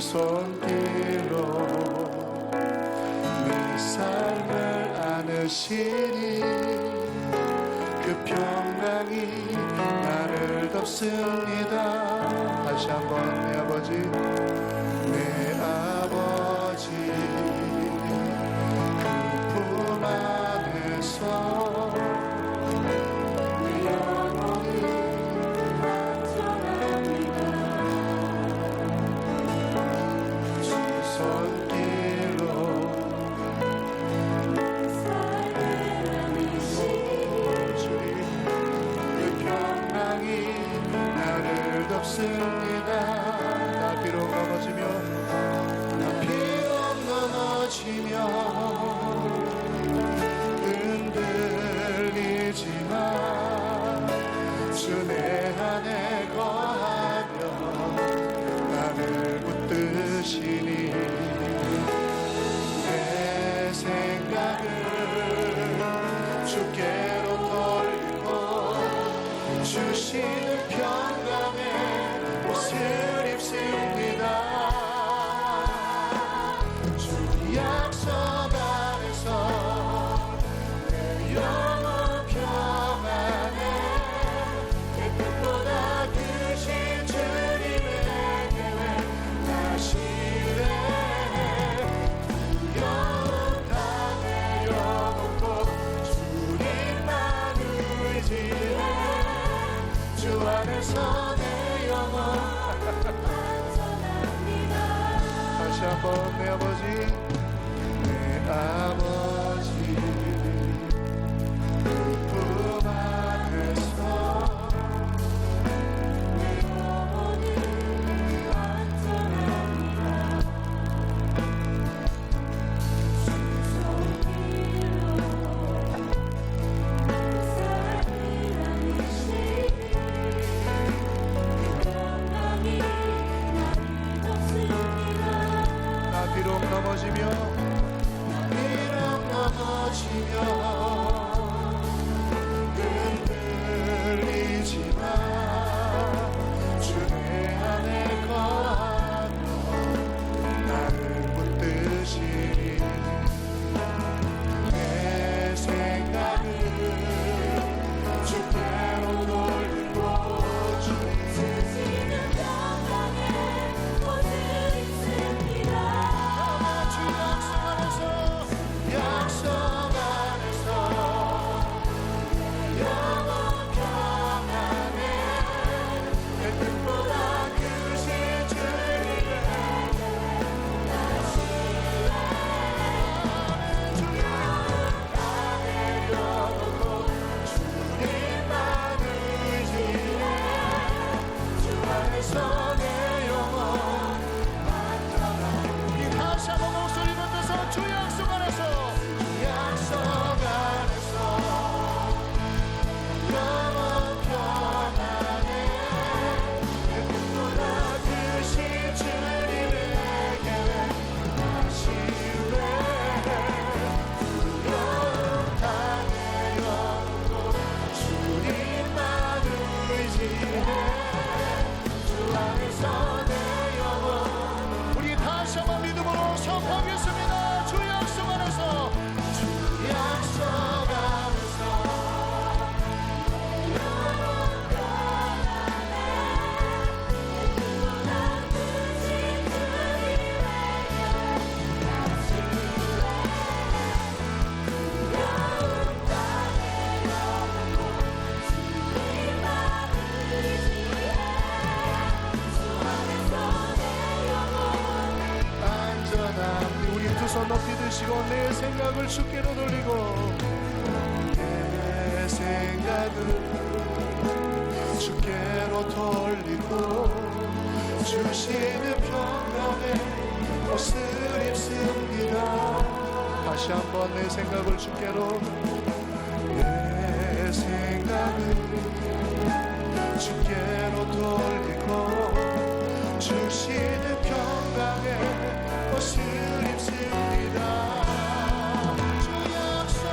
손길로 내 삶을 안으시니 그 평강이 나를 덮습니다. 다시 한번 내 아버지, 내 아버지 그 품 안에서 내 영혼이 안전합니다. 주 손길로 내 삶을 안으시니 그 평강이 나를 덮습니다. 나 비록 넘어지며 흔들리지만 주 내 안에 거하며 나를 붙드시니 내 생각을 주께로 돌리고 주시는 평강에 옷을 입습니다. 주 약속 안에서 내 영혼 평안에 내 뜻보다 크신 주님의 계획 나 신뢰해. 두려움 다 내려놓고 주님만 의지해. 주 안에서 내 영혼 안전합니다. 다시 한번 내 아버지, 내 아버지 그 품 안에서 내 영혼이 안전합니다. 주 손길로 내 삶을 안으시니 그 평강이 나를 덮습니다. 나 비록 넘어지며 흔들리지만 주 내 안에 거하며 나를 붙드시니 내 생각을 주께로 돌리고 주시는 평강에 옷을 입습니다. 주 약속 안에서 영원 평안에 내 뜻보다 크신 주님의 나 신뢰해. 두려움 다 내려놓고 주님만 의지해. 주 안에서 내 영혼 안전합니다. 이 다시 한번 목소리 높여서 주 약속 안에서 약속 안에서 영원 평안에 내 뜻보다 크신 주님의 계획 나 신뢰해. 두려움 다 내려놓고 주님만 의지해. 주 안에서 내 영혼 우리 다시 한번 믿음으로 선포하겠습니다. 주 약속 안에서 주 약속 안에서 영원 평안에 내 뜻보다 크신 주님의 계획 나 신뢰해. 두려움 다 내려놓고 주님만 의지해. 주 안에서 내 영혼 안전함. 우리 두 손 높이 드시고 내 생각을 주께로 돌리고 내 생각을 주께로 돌리고 주시는 평강에 옷을 입습니다. 다시 한번 내 생각을 주께로 내 생각을 주께로 돌리고 주시는 평강에 옷을 입습니다. 주 약속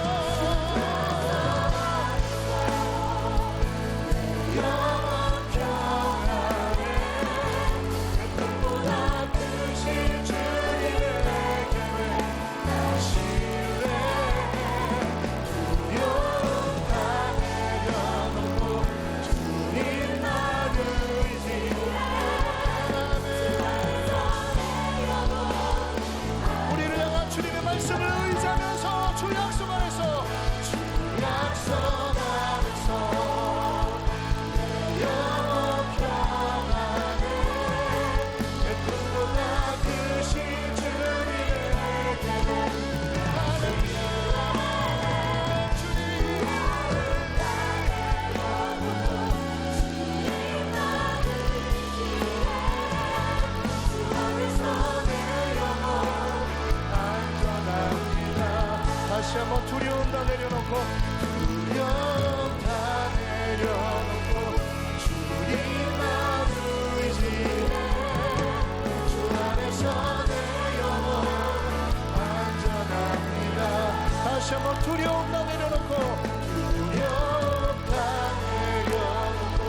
영원 평안에 내 뜻보다 크신 말씀을 의지하면서 주 약속 안에서 주 약속 안에서 내 영혼 평안해 예쁘고 나으신 주님에게 다시 한번 두려움 다 내려놓고 두려움 다 내려놓고 주님만 의지해 주 안에서 내 영혼 안전합니다. 다시 한번 두려움 다 내려놓고 두려움 다 내려놓고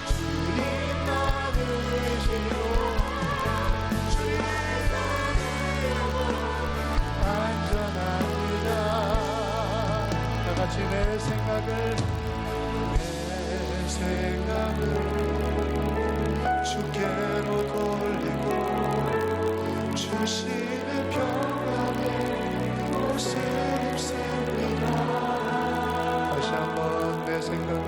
주님만 의지로 주님만 안전합니다. 다같이 내 생각을 주께로 돌리고 주시는 평강의 옷을 입습니다. 다시 한번 내 생각을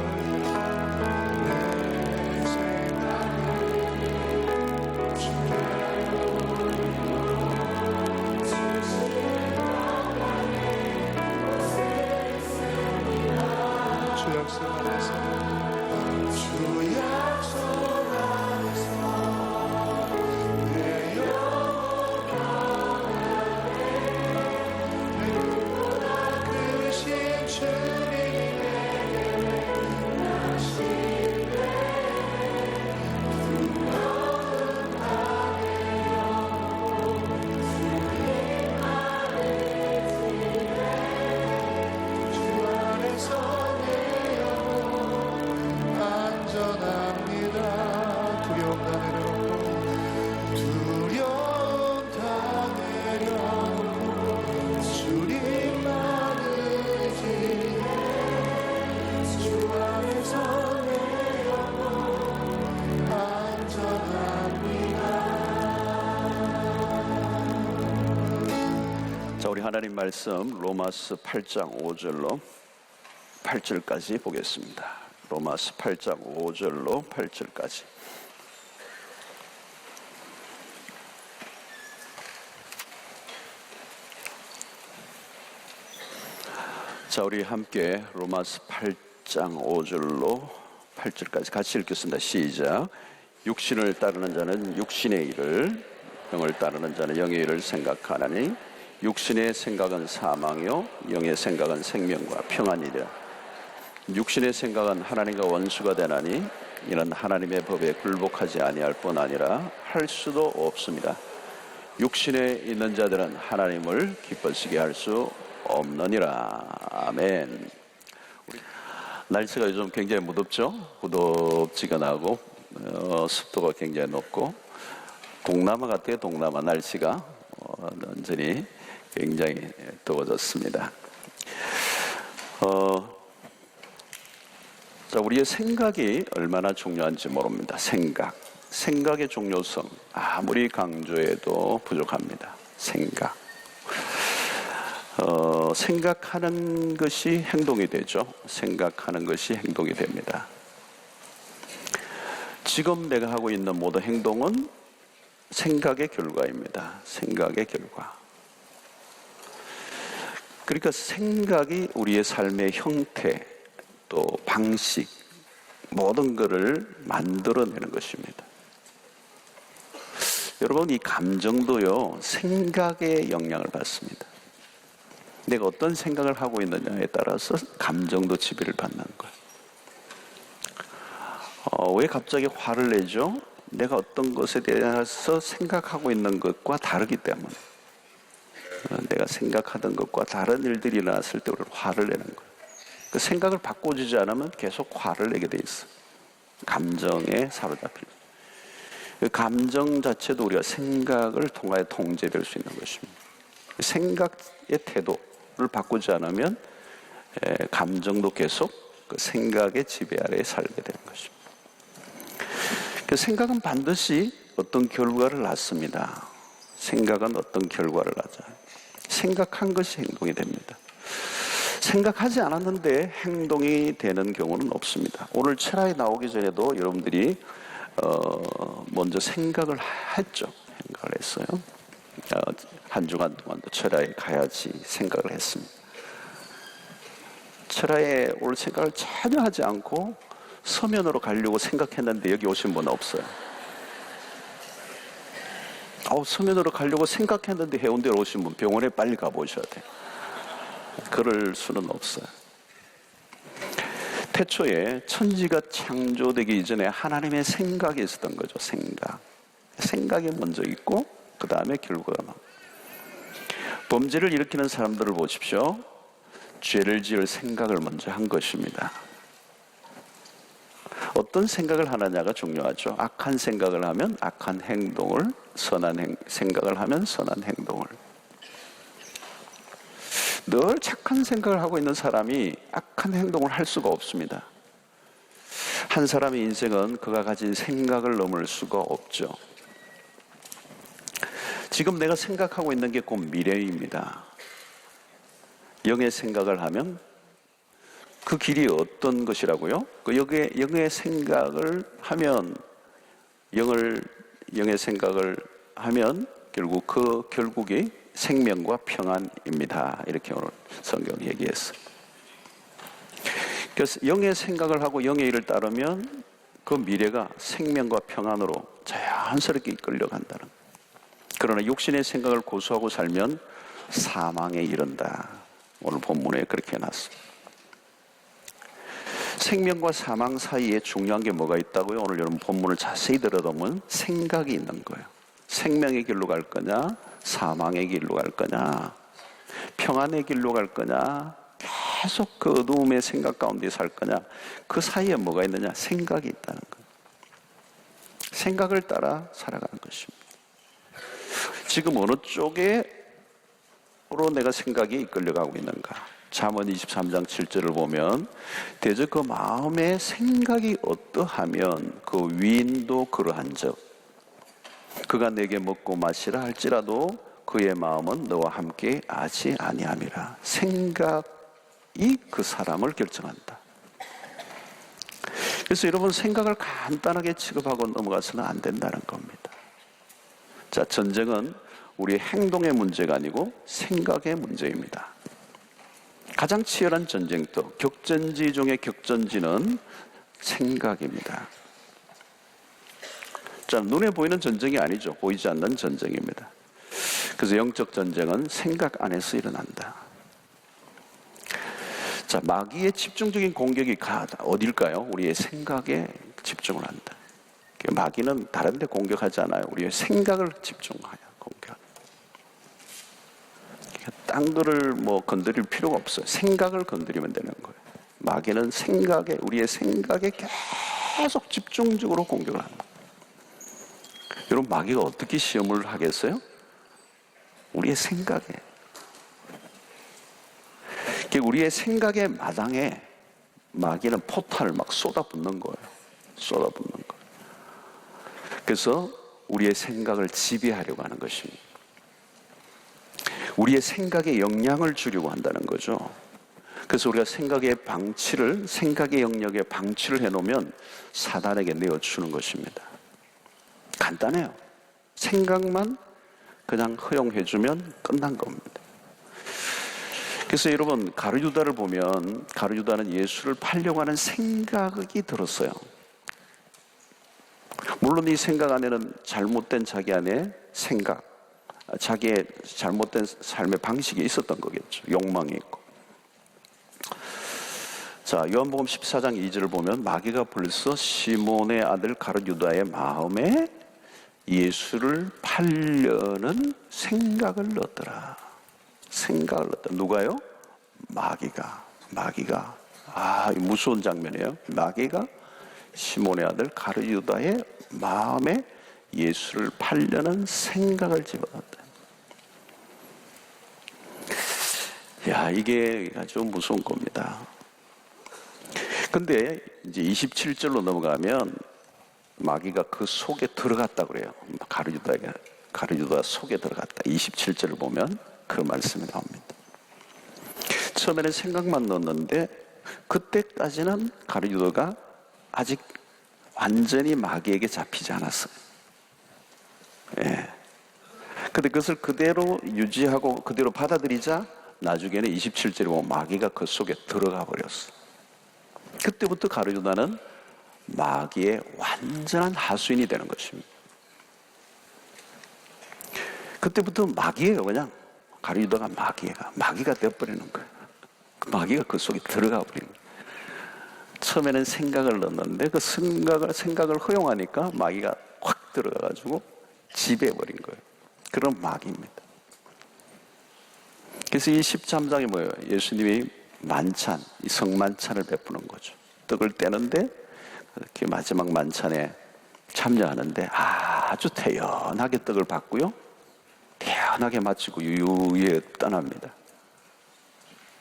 주께로 돌리고 주 약속 안에서 주 약속 안에서 내 영혼 평안해 누구나 크신 주님에게 나 신뢰 두려움 다 내려놓고 주님만 의지해 주 안에서 안전합니다. 두려움 다 내려놓고 두려움 다 내려놓고 주님만 의지해 주 안에서 내 영혼 안전합니다. 자, 우리 하나님 말씀 로마서 8장 5절로 8절까지 보겠습니다. 로마서 8장 5절로 8절까지. 자, 우리 함께 로마서 8장 5절로 8절까지 같이 읽겠습니다. 시작. 육신을 따르는 자는 육신의 일을, 영을 따르는 자는 영의 일을 생각하나니 육신의 생각은 사망이요 영의 생각은 생명과 평안이라. 육신의 생각은 하나님과 원수가 되나니 이는 하나님의 법에 굴복하지 아니할 뿐 아니라 할 수도 없습니다. 육신에 있는 자들은 하나님을 기뻐시게 할 수 없느니라. 아멘. 날씨가 요즘 굉장히 무덥죠? 무덥지근하고 습도가 굉장히 높고 동남아 같아요. 동남아 날씨가 완전히 굉장히 더워졌습니다. 자, 우리의 생각이 얼마나 중요한지 모릅니다. 생각의 중요성 아무리 강조해도 부족합니다. 생각하는 것이 행동이 되죠. 생각하는 것이 행동이 됩니다. 지금 내가 하고 있는 모든 행동은 생각의 결과입니다. 생각의 결과. 그러니까 생각이 우리의 삶의 형태, 또 방식, 모든 것을 만들어내는 것입니다. 여러분, 이 감정도요, 생각에 영향을 받습니다. 내가 어떤 생각을 하고 있느냐에 따라서 감정도 지배를 받는 거예요. 왜 갑자기 화를 내죠? 내가 어떤 것에 대해서 생각하고 있는 것과 다르기 때문에. 내가 생각하던 것과 다른 일들이 일어났을 때 우리는 화를 내는 거예요. 그 생각을 바꿔주지 않으면 계속 화를 내게 돼 있어. 감정에 사로잡힐. 그 감정 자체도 우리가 생각을 통하여 통제될 수 있는 것입니다. 생각의 태도를 바꾸지 않으면 감정도 계속 그 생각의 지배 아래에 살게 되는 것입니다. 그 생각은 반드시 어떤 결과를 낳습니다. 생각은 어떤 결과를 낳아요. 생각한 것이 행동이 됩니다. 생각하지 않았는데 행동이 되는 경우는 없습니다. 오늘 철학에 나오기 전에도 여러분들이 먼저 생각을 했죠. 생각을 했어요. 한 주간 동안도 철학에 가야지 생각을 했습니다. 철학에 올 생각을 전혀 하지 않고 서면으로 가려고 생각했는데 여기 오신 분 없어요. 서면으로 가려고 생각했는데 해운대로 오신 분 병원에 빨리 가보셔야 돼요. 그럴 수는 없어요. 태초에 천지가 창조되기 이전에 하나님의 생각이 있었던 거죠. 생각이 먼저 있고 그 다음에 결과가 나옵니다. 범죄를 일으키는 사람들을 보십시오. 죄를 지을 생각을 먼저 한 것입니다. 어떤 생각을 하느냐가 중요하죠. 악한 생각을 하면 악한 행동을, 선한 생각을 하면 선한 행동을. 늘 착한 생각을 하고 있는 사람이 악한 행동을 할 수가 없습니다. 한 사람의 인생은 그가 가진 생각을 넘을 수가 없죠. 지금 내가 생각하고 있는 게 곧 미래입니다. 영의 생각을 하면 그 길이 어떤 것이라고요? 영의 생각을 하면 영의 생각을 하면 결국 그 결국이 생명과 평안입니다. 이렇게 오늘 성경이 얘기했어요. 그래서 영의 생각을 하고 영의 일을 따르면 그 미래가 생명과 평안으로 자연스럽게 이끌려간다는 거예요. 그러나 육신의 생각을 고수하고 살면 사망에 이른다. 오늘 본문에 그렇게 해놨습니다. 생명과 사망 사이에 중요한 게 뭐가 있다고요? 오늘 여러분 본문을 자세히 들여다보면 생각이 있는 거예요. 생명의 길로 갈 거냐, 사망의 길로 갈 거냐, 평안의 길로 갈 거냐, 계속 그 어두움의 생각 가운데 살 거냐, 그 사이에 뭐가 있느냐? 생각이 있다는 거예요. 생각을 따라 살아가는 것입니다. 지금 어느 쪽으로 내가 생각이 이끌려가고 있는가? 잠언 23장 7절을 보면 대저 그 마음의 생각이 어떠하면 그 위인도 그러한즉 그가 내게 먹고 마시라 할지라도 그의 마음은 너와 함께 하지 아니함이라. 생각이 그 사람을 결정한다. 그래서 여러분 생각을 간단하게 취급하고 넘어가서는 안 된다는 겁니다. 자, 전쟁은 우리의 행동의 문제가 아니고 생각의 문제입니다. 가장 치열한 전쟁터, 격전지 중에 격전지는 생각입니다. 자, 눈에 보이는 전쟁이 아니죠. 보이지 않는 전쟁입니다. 그래서 영적 전쟁은 생각 안에서 일어난다. 자, 마귀의 집중적인 공격이 어딜까요? 우리의 생각에 집중을 한다. 마귀는 다른 데 공격하지 않아요. 우리의 생각을 집중하여 공격. 딴 거를 건드릴 필요가 없어요. 생각을 건드리면 되는 거예요. 마귀는 우리의 생각에 계속 집중적으로 공격을 합니다. 여러분, 마귀가 어떻게 시험을 하겠어요? 우리의 생각에. 우리의 생각의 마당에 마귀는 포탄을 막 쏟아붓는 거예요. 쏟아붓는 거예요. 그래서 우리의 생각을 지배하려고 하는 것입니다. 우리의 생각에 영향을 주려고 한다는 거죠. 그래서 우리가 생각의 영역에 방치를 해놓으면 사단에게 내어주는 것입니다. 간단해요. 생각만 그냥 허용해주면 끝난 겁니다. 그래서 여러분, 가룟유다를 보면 가룟유다는 예수를 팔려고 하는 생각이 들었어요. 물론 이 생각 안에는 잘못된 자기 안에 생각, 자기의 잘못된 삶의 방식이 있었던 거겠죠. 욕망이 있고. 자, 요한복음 14장 2절을 보면 마귀가 벌써 시몬의 아들 가룟유다의 마음에 예수를 팔려는 생각을 넣었더라. 생각을 넣었다. 누가요? 마귀가. 무서운 장면이에요. 마귀가 시몬의 아들 가룟유다의 마음에 예수를 팔려는 생각을 집어넣었다. 이게 아주 무서운 겁니다. 근데 이제 27절로 넘어가면 마귀가 그 속에 들어갔다 그래요. 가룟유다 속에 들어갔다. 27절을 보면 그 말씀이 나옵니다. 처음에는 생각만 넣었는데 그때까지는 가룟 유다가 아직 완전히 마귀에게 잡히지 않았어요. 예. 근데 그것을 그대로 유지하고 그대로 받아들이자 나중에는 27절에 보면 마귀가 그 속에 들어가 버렸어. 그때부터 가룟 유다는 마귀의 완전한 하수인이 되는 것입니다. 그때부터 마귀예요. 그냥 가룟 유다가 마귀가 되어버리는 거예요. 마귀가 그 속에 들어가 버리는 거예요. 처음에는 생각을 넣었는데 그 생각을 허용하니까 마귀가 확 들어가가지고 지배해버린 거예요. 그런 마귀입니다. 그래서 이 13장이 뭐예요? 예수님이 만찬, 이 성만찬을 베푸는 거죠. 떡을 떼는데 그렇게 마지막 만찬에 참여하는데 아주 태연하게 떡을 받고요. 태연하게 마치고 유유히 떠납니다.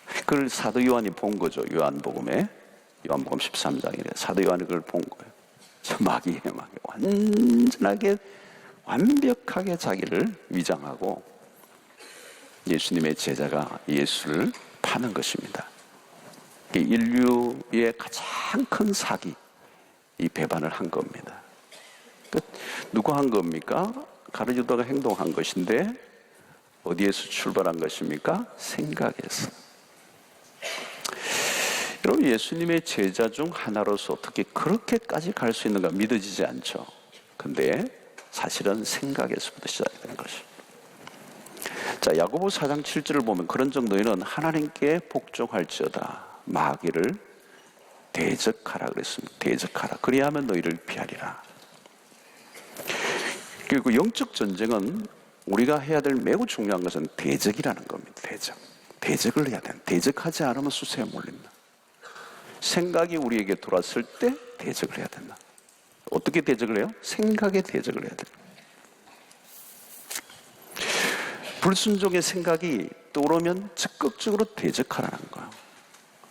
그걸 사도 요한이 본 거죠. 요한복음 13장이래. 사도 요한이 그걸 본 거예요. 저 마귀 완벽하게 자기를 위장하고 예수님의 제자가 예수를 파는 것입니다. 인류의 가장 큰 사기, 이 배반을 한 겁니다. 누가 한 겁니까? 가룟 유다가 행동한 것인데 어디에서 출발한 것입니까? 생각에서. 여러분, 예수님의 제자 중 하나로서 어떻게 그렇게까지 갈 수 있는가 믿어지지 않죠. 근데 사실은 생각에서부터 시작되는 것입니다. 자, 야고보 4장 7절을 보면 그런 정도에는 하나님께 복종할지어다 마귀를 대적하라 그랬습니다. 대적하라. 그리하면 너희를 피하리라. 그리고 영적 전쟁은 우리가 해야 될 매우 중요한 것은 대적이라는 겁니다. 대적을 해야 돼. 대적하지 않으면 수세에 몰린다. 생각이 우리에게 돌았을 때 대적을 해야 된다. 어떻게 대적을 해요? 생각에 대적을 해야 된다. 불순종의 생각이 떠오르면 적극적으로 대적하라는 거예요.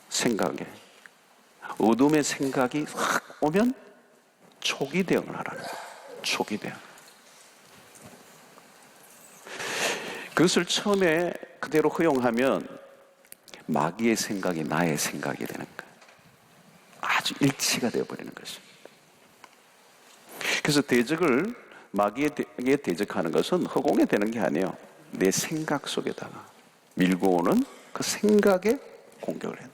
생각에. 어둠의 생각이 확 오면 초기 대응을 하라는 거예요. 초기 대응. 그것을 처음에 그대로 허용하면 마귀의 생각이 나의 생각이 되는 거예요. 아주 일치가 되어버리는 것입니다. 그래서 대적을 마귀에게 대적하는 것은 허공에 되는 게 아니에요. 내 생각 속에다가 밀고 오는 그 생각에 공격을 해요.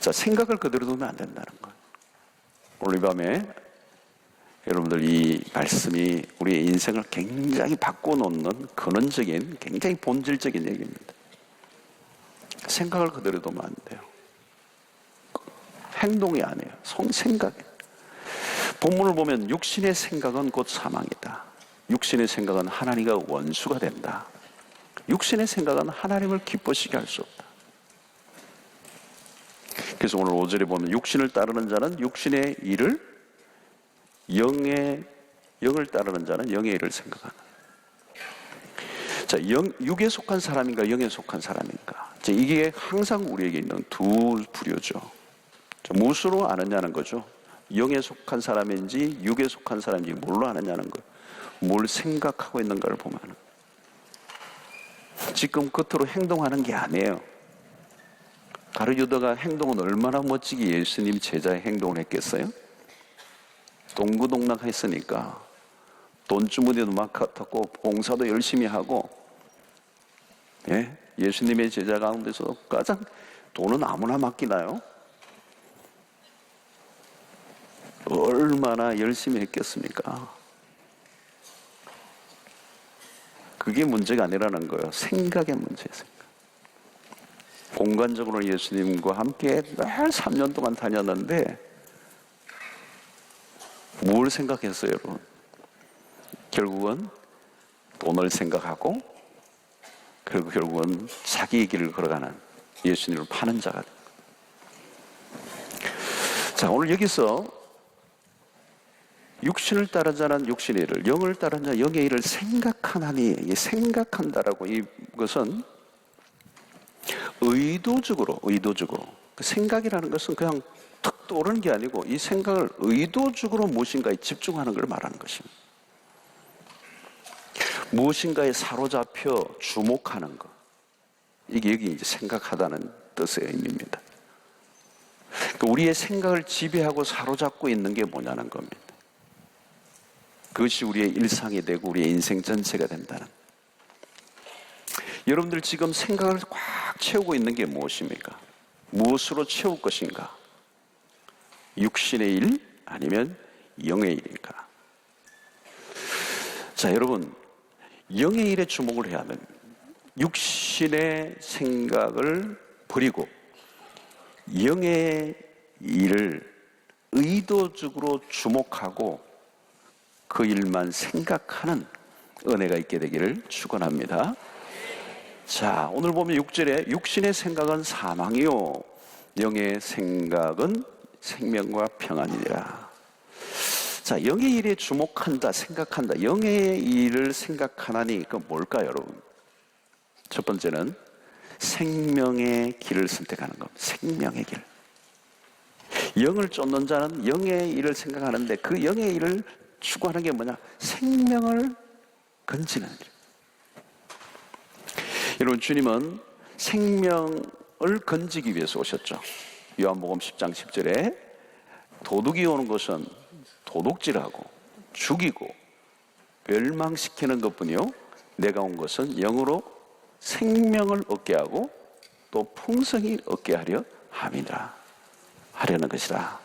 자, 생각을 그대로 두면 안 된다는 거예요. 오늘 밤에 여러분들 이 말씀이 우리의 인생을 굉장히 바꿔놓는 근원적인, 굉장히 본질적인 얘기입니다. 생각을 그대로 두면 안 돼요. 행동이 아니에요. 생각이에요. 본문을 보면 육신의 생각은 곧 사망이다. 육신의 생각은 하나님과 원수가 된다. 육신의 생각은 하나님을 기쁘시게 할 수 없다. 그래서 오늘 5절에 보면 육신을 따르는 자는 육신의 일을 영을 따르는 자는 영의 일을 생각하는. 자, 육에 속한 사람인가 영에 속한 사람인가. 자, 이게 항상 우리에게 있는 두 부류죠. 무엇으로 아느냐는 거죠. 영에 속한 사람인지 육에 속한 사람인지 뭘로 아느냐는 거. 뭘 생각하고 있는가를 보면 지금 겉으로 행동하는 게 아니에요. 가룟 유다가 행동은 얼마나 멋지게 예수님 제자의 행동을 했겠어요? 동구동락했으니까 돈주머니도 막 같았고 봉사도 열심히 하고, 예? 예수님의 제자 가운데서 가장 돈은 아무나 맡기나요? 얼마나 열심히 했겠습니까? 그게 문제가 아니라는 거예요. 생각의 문제였어요. 공간적으로 예수님과 함께 늘 3년 동안 다녔는데 뭘 생각했어요, 여러분? 결국은 돈을 생각하고 그리고 결국은 자기의 길을 걸어가는 예수님을 파는 자가 됩니다. 자, 오늘 여기서 육신을 따른 자는 육신의 일을, 영을 따른 자는 영의 일을 생각하나니, 이 생각한다라고 이것은 의도적으로 그 생각이라는 것은 그냥 툭 떠오르는 게 아니고 이 생각을 의도적으로 무엇인가에 집중하는 걸 말하는 것입니다. 무엇인가에 사로잡혀 주목하는 것. 이게 여기 이제 생각하다는 뜻의 의미입니다. 그러니까 우리의 생각을 지배하고 사로잡고 있는 게 뭐냐는 겁니다. 그것이 우리의 일상이 되고 우리의 인생 전체가 된다는. 여러분들 지금 생각을 꽉 채우고 있는 게 무엇입니까? 무엇으로 채울 것인가? 육신의 일 아니면 영의 일일까? 자, 여러분, 영의 일에 주목을 해야 합니다. 육신의 생각을 버리고 영의 일을 의도적으로 주목하고 그 일만 생각하는 은혜가 있게 되기를 축원합니다. 자, 오늘 보면 6절에 육신의 생각은 사망이요 영의 생각은 생명과 평안이니라. 자, 영의 일에 주목한다, 생각한다. 영의 일을 생각하나니 그 뭘까요, 여러분? 첫 번째는 생명의 길을 선택하는 겁니다. 생명의 길. 영을 쫓는 자는 영의 일을 생각하는데 그 영의 일을 추구하는 게 뭐냐? 생명을 건지는 길. 여러분, 주님은 생명을 건지기 위해서 오셨죠. 요한복음 10장 10절에 도둑이 오는 것은 도둑질하고 죽이고 멸망시키는 것뿐이요 내가 온 것은 영으로 생명을 얻게 하고 또 풍성히 얻게 하려 함이라. 하려는 것이다.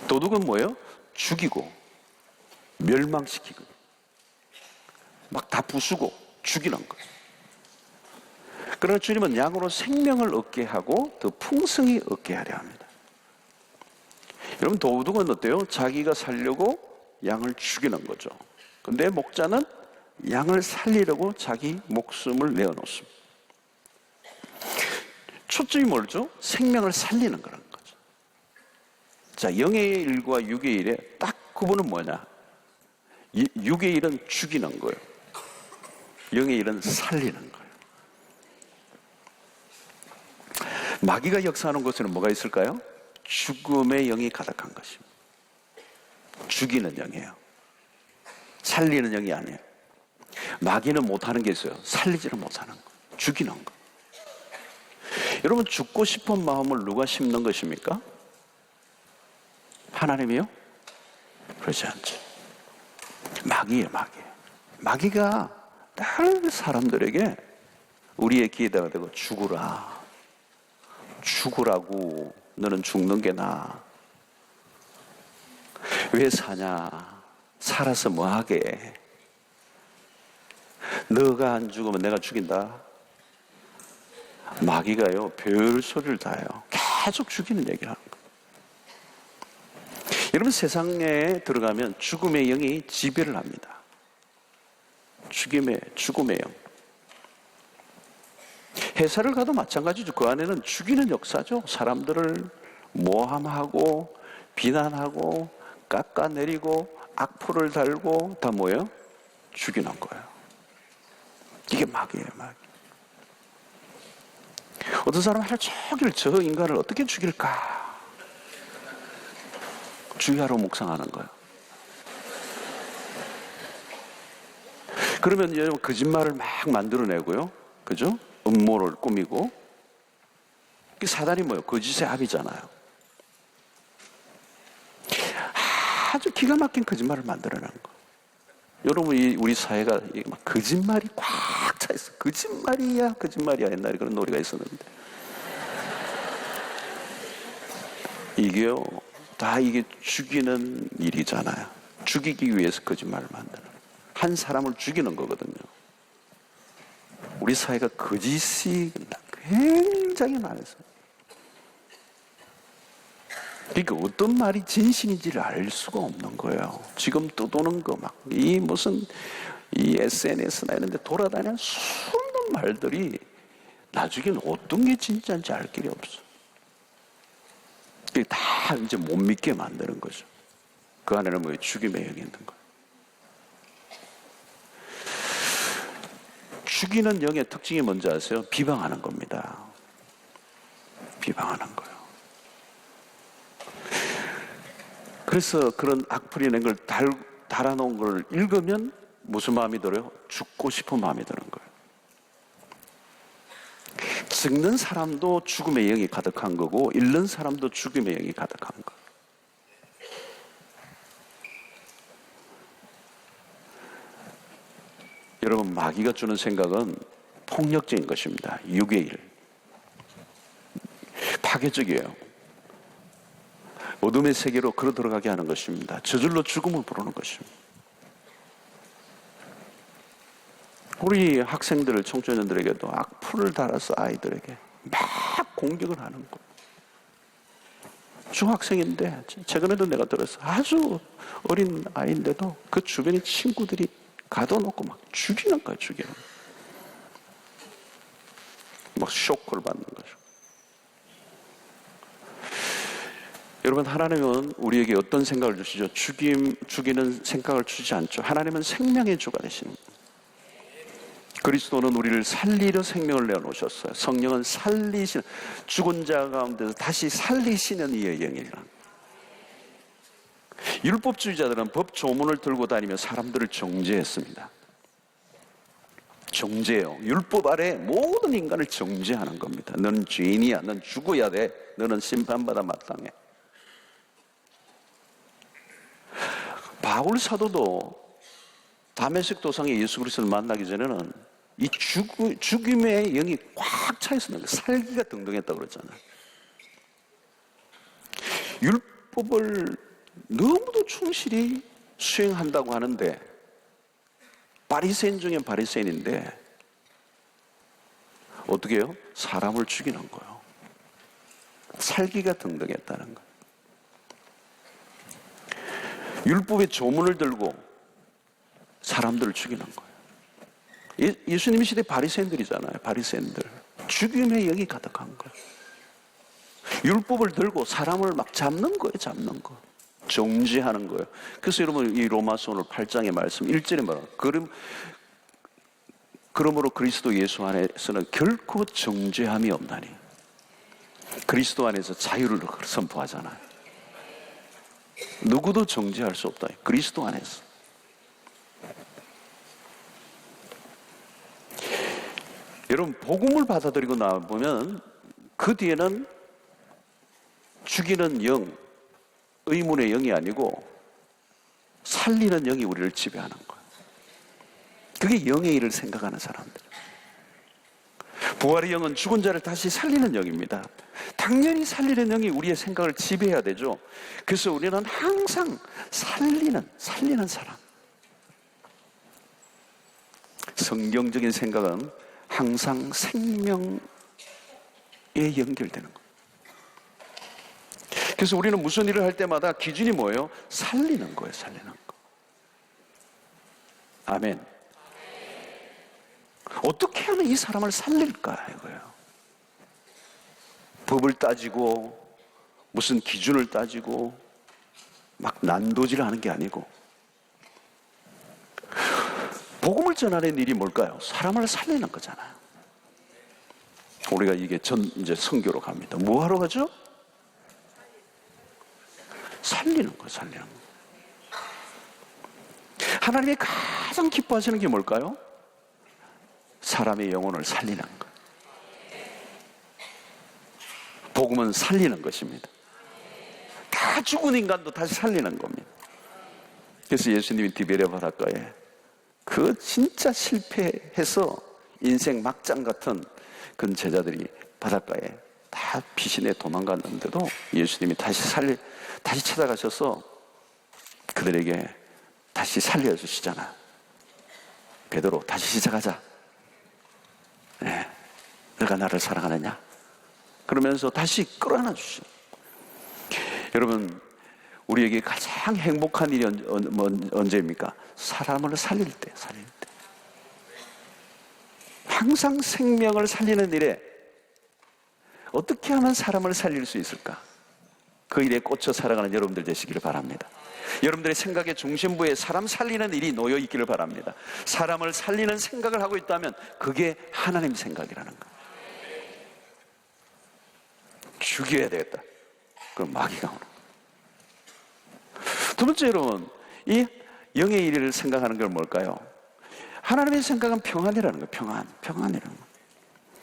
도둑은 뭐예요? 죽이고 멸망시키고 막 다 부수고 죽이는 거예요. 그러나 주님은 양으로 생명을 얻게 하고 더 풍성히 얻게 하려 합니다. 여러분, 도둑은 어때요? 자기가 살려고 양을 죽이는 거죠. 근데 목자는 양을 살리려고 자기 목숨을 내어놓습니다. 초점이 뭐죠? 생명을 살리는 거라는 거죠. 자, 영의 일과 육의 일의 딱 구분은 뭐냐? 육의 일은 죽이는 거예요. 영의 일은 살리는 거예요. 마귀가 역사하는 곳에는 뭐가 있을까요? 죽음의 영이 가득한 것입니다. 죽이는 영이에요. 살리는 영이 아니에요. 마귀는 못하는 게 있어요. 살리지는 못하는 거. 죽이는 거. 여러분, 죽고 싶은 마음을 누가 심는 것입니까? 하나님이요? 그렇지 않죠. 마귀예요, 마귀. 마귀가 다른 사람들에게 우리의 기회가 되고 죽으라. 죽으라고. 너는 죽는 게 나아. 왜 사냐? 살아서 뭐 하게? 너가 안 죽으면 내가 죽인다. 마귀가요, 별 소리를 다 해요. 계속 죽이는 얘기를 하는 거예요. 여러분, 세상에 들어가면 죽음의 영이 지배를 합니다. 죽음의 영. 회사를 가도 마찬가지죠. 그 안에는 죽이는 역사죠. 사람들을 모함하고 비난하고 깎아내리고 악플을 달고 다 뭐예요? 죽이는 거예요. 이게 마귀예요, 마귀. 어떤 사람은 하루 종일 저 인간을 어떻게 죽일까? 주의하러 묵상하는 거예요. 그러면 여러분 거짓말을 막 만들어내고요. 그죠? 음모를 꾸미고. 사단이 뭐예요? 거짓의 합이잖아요. 아주 기가 막힌 거짓말을 만들어내는 거. 여러분, 우리 사회가 막 거짓말이 꽉 차 있어. 거짓말이야, 거짓말이야. 옛날에 그런 노래가 있었는데. 이게요, 다 이게 죽이는 일이잖아요. 죽이기 위해서 거짓말을 만드는. 한 사람을 죽이는 거거든요. 우리 사회가 거짓이 굉장히 많아서. 그러니까 어떤 말이 진실인지를 알 수가 없는 거예요. 지금 떠도는 거 막, 무슨, SNS나 이런 데 돌아다니는 수없는 말들이 나중에는 어떤 게 진짜인지 알 길이 없어. 다 이제 못 믿게 만드는 거죠. 그 안에는 뭐 죽임의 영이 있는 거예요. 죽이는 영의 특징이 뭔지 아세요? 비방하는 겁니다. 비방하는 거예요. 그래서 그런 악플이 낸 걸 달아놓은 걸 읽으면 무슨 마음이 들어요? 죽고 싶은 마음이 드는 거예요. 죽는 사람도 죽음의 영이 가득한 거고 잃는 사람도 죽음의 영이 가득한 거예요. 여러분, 마귀가 주는 생각은 폭력적인 것입니다. 육의 일. 파괴적이에요. 어둠의 세계로 걸어 들어가게 하는 것입니다. 저절로 죽음을 부르는 것입니다. 우리 학생들, 청소년들에게도 악플을 달아서 아이들에게 막 공격을 하는 거. 중학생인데 최근에도 내가 들었어. 아주 어린 아이인데도 그 주변의 친구들이 가둬놓고 막 죽이는 거야, 죽이는. 막 쇼크를 받는 거죠. 여러분, 하나님은 우리에게 어떤 생각을 주시죠? 죽이는 생각을 주지 않죠. 하나님은 생명의 주가 되십니다. 그리스도는 우리를 살리려 생명을 내어놓으셨어요. 성령은 살리시는, 죽은 자 가운데서 다시 살리시는 이의 영이라. 율법주의자들은 법 조문을 들고 다니며 사람들을 정죄했습니다. 정죄요. 율법 아래 모든 인간을 정죄하는 겁니다. 너는 죄인이야. 넌 죽어야 돼. 너는 심판받아 마땅해. 바울 사도도 다메섹 도상에 예수 그리스도를 만나기 전에는 이 죽임의 영이 꽉 차 있었는 거예요. 살기가 등등했다고 그랬잖아요. 율법을 너무도 충실히 수행한다고 하는데 바리새인 중에 바리새인인데 어떻게 해요? 사람을 죽이는 거예요. 살기가 등등했다는 거예요. 율법의 조문을 들고 사람들을 죽이는 거예요. 예수님 시대 바리새인들이잖아요. 바리새인들. 죽임의 영이 가득한 거예요. 율법을 들고 사람을 막 잡는 거예요. 잡는 거. 정죄하는 거예요. 그래서 여러분, 이 로마서 오늘 8장의 말씀 1절에 말하는 그러므로 그리스도 예수 안에서는 결코 정죄함이 없나니. 그리스도 안에서 자유를 선포하잖아요. 누구도 정죄할 수 없다. 그리스도 안에서. 여러분, 복음을 받아들이고 나보면 그 뒤에는 죽이는 영, 의문의 영이 아니고 살리는 영이 우리를 지배하는 거예요. 그게 영의 일을 생각하는 사람들. 부활의 영은 죽은 자를 다시 살리는 영입니다. 당연히 살리는 영이 우리의 생각을 지배해야 되죠. 그래서 우리는 항상 살리는 사람. 성경적인 생각은 항상 생명에 연결되는 거예요. 그래서 우리는 무슨 일을 할 때마다 기준이 뭐예요? 살리는 거예요. 살리는 거. 아멘. 어떻게 하면 이 사람을 살릴까 이거예요. 법을 따지고 무슨 기준을 따지고 막 난도질을 하는 게 아니고 복음을 전하는 일이 뭘까요? 사람을 살리는 거잖아요. 우리가 이게 이제 선교로 갑니다. 뭐 하러 가죠? 살리는 거, 살리는 거. 하나님이 가장 기뻐하시는 게 뭘까요? 사람의 영혼을 살리는 것. 복음은 살리는 것입니다. 다 죽은 인간도 다시 살리는 겁니다. 그래서 예수님이 디베레 바닷가에 그 진짜 실패해서 인생 막장 같은 그 제자들이 바닷가에 다 피신해 도망갔는데도 예수님이 다시 찾아가셔서 그들에게 다시 살려주시잖아. 베드로, 다시 시작하자. 네, 너가 나를 사랑하느냐? 그러면서 다시 끌어안아 주시. 여러분, 우리에게 가장 행복한 일이 언제입니까? 사람을 살릴 때. 항상 생명을 살리는 일에 어떻게 하면 사람을 살릴 수 있을까? 그 일에 꽂혀 살아가는 여러분들 되시기를 바랍니다. 여러분들의 생각의 중심부에 사람 살리는 일이 놓여 있기를 바랍니다. 사람을 살리는 생각을 하고 있다면 그게 하나님 생각이라는 거예요. 죽여야 되겠다. 그럼 마귀가 오는 거예요. 두 번째, 여러분, 이 영의 일을 생각하는 건 뭘까요? 하나님의 생각은 평안이라는 거예요. 평안이라는 거예요.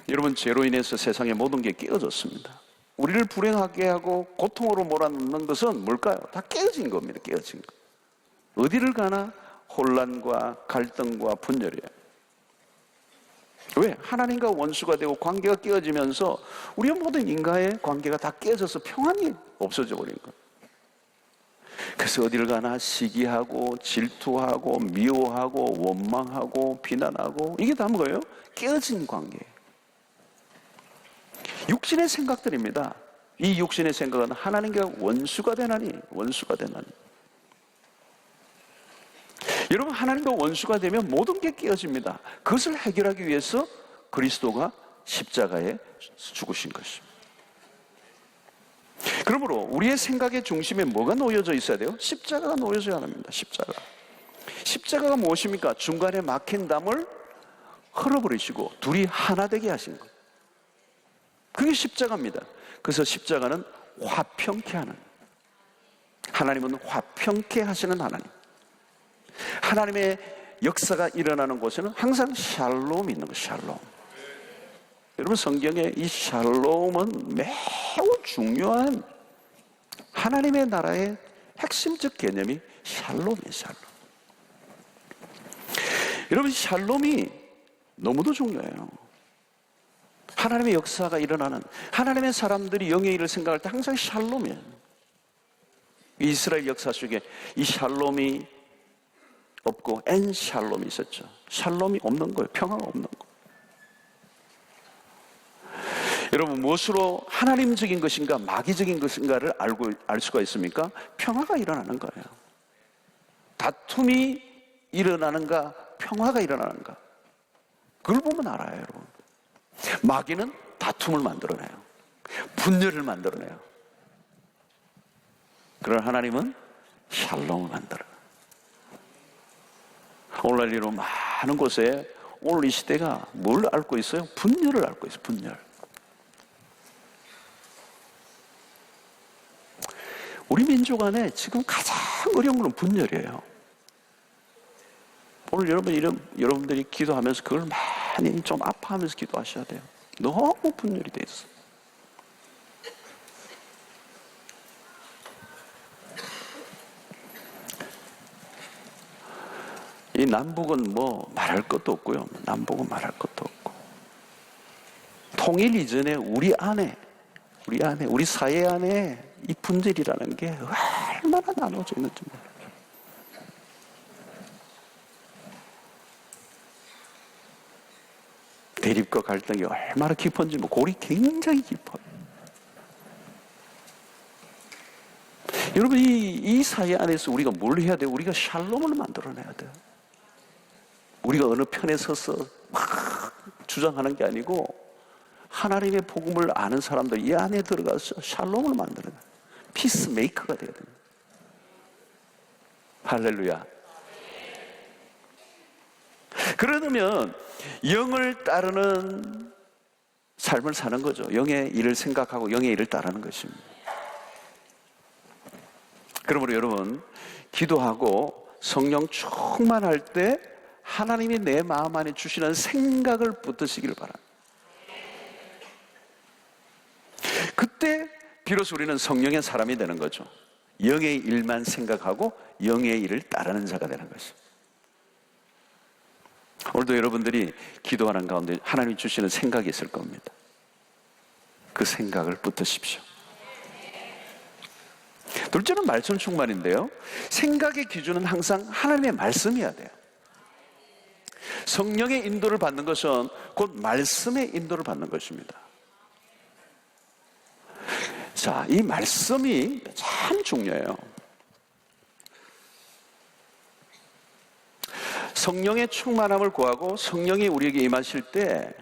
여러분, 죄로 인해서 세상의 모든 게 깨어졌습니다. 우리를 불행하게 하고 고통으로 몰아넣는 것은 뭘까요? 다 깨어진 겁니다. 깨어진 거. 어디를 가나 혼란과 갈등과 분열이에요. 왜? 하나님과 원수가 되고 관계가 깨어지면서 우리의 모든 인간의 관계가 다 깨어져서 평안이 없어져 버린 거예요. 그래서 어디를 가나 시기하고 질투하고 미워하고 원망하고 비난하고, 이게 다 뭐예요? 깨어진 관계예요. 육신의 생각들입니다. 이 육신의 생각은 하나님과 원수가 되나니. 여러분, 하나님과 원수가 되면 모든 게 깨어집니다. 그것을 해결하기 위해서 그리스도가 십자가에 죽으신 것입니다. 그러므로 우리의 생각의 중심에 뭐가 놓여져 있어야 돼요? 십자가가 놓여져야 합니다. 십자가가 무엇입니까? 중간에 막힌 담을 흘러버리시고 둘이 하나 되게 하신 것. 그게 십자가입니다. 그래서 십자가는 화평케 하는, 하나님은 화평케 하시는 하나님. 하나님의 역사가 일어나는 곳에는 항상 샬롬이 있는 거예요. 샬롬. 여러분, 성경에 이 샬롬은 매우 중요한 하나님의 나라의 핵심적 개념이 샬롬이에요. 샬롬. 여러분, 샬롬이 너무도 중요해요. 하나님의 역사가 일어나는, 하나님의 사람들이 영의 일을 생각할 때 항상 샬롬이에요. 이스라엘 역사 속에 이 샬롬이 없고 엔샬롬이 있었죠. 샬롬이 없는 거예요. 평화가 없는 거예요. 여러분, 무엇으로 하나님적인 것인가 마귀적인 것인가를 알 수가 있습니까? 평화가 일어나는 거예요. 다툼이 일어나는가 평화가 일어나는가, 그걸 보면 알아요. 여러분, 마귀는 다툼을 만들어내요. 분열을 만들어내요. 그러나 하나님은 샬롬을 만들어요. 오늘날 이런 많은 곳에 오늘 이 시대가 뭘 앓고 있어요? 분열을 앓고 있어요. 분열. 우리 민족 안에 지금 가장 어려운 건 분열이에요. 오늘 여러분들이 기도하면서 그걸 많이 좀 아파하면서 기도하셔야 돼요. 너무 분열이 돼 있어요. 이 남북은 뭐 말할 것도 없고요. 남북은 말할 것도 없고. 통일 이전에 우리 사회 안에 이 분열이라는 게 얼마나 나눠져 있는지 몰라요. 대립과 갈등이 얼마나 깊은지, 골이 굉장히 깊어요. 여러분, 이 사회 안에서 우리가 뭘 해야 돼요? 우리가 샬롬을 만들어내야 돼요. 우리가 어느 편에 서서 막 주장하는 게 아니고 하나님의 복음을 아는 사람들 이 안에 들어가서 샬롬을 만들어내요. 피스메이커가 돼야 됩니다. 할렐루야. 그러면 영을 따르는 삶을 사는 거죠. 영의 일을 생각하고 영의 일을 따르는 것입니다. 그러므로 여러분, 기도하고 성령 충만할 때 하나님이 내 마음 안에 주시는 생각을 붙드시기를 바랍니다. 그때 비로소 우리는 성령의 사람이 되는 거죠. 영의 일만 생각하고 영의 일을 따르는 자가 되는 것입니다. 오늘도 여러분들이 기도하는 가운데 하나님이 주시는 생각이 있을 겁니다. 그 생각을 붙드십시오. 둘째는 말씀 충만인데요, 생각의 기준은 항상 하나님의 말씀이어야 돼요. 성령의 인도를 받는 것은 곧 말씀의 인도를 받는 것입니다. 자, 이 말씀이 참 중요해요. 성령의 충만함을 구하고 성령이 우리에게 임하실 때,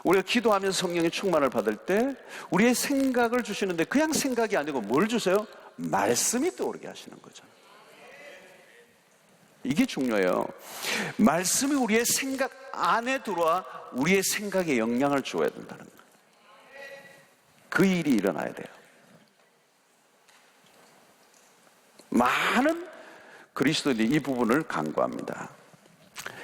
우리가 기도하면서 성령의 충만을 받을 때 우리의 생각을 주시는데 그냥 생각이 아니고 뭘 주세요? 말씀이 떠오르게 하시는 거죠. 이게 중요해요. 말씀이 우리의 생각 안에 들어와 우리의 생각에 영향을 주어야 된다는 거예요. 그 일이 일어나야 돼요. 많은 그리스도인이 이 부분을 간구합니다.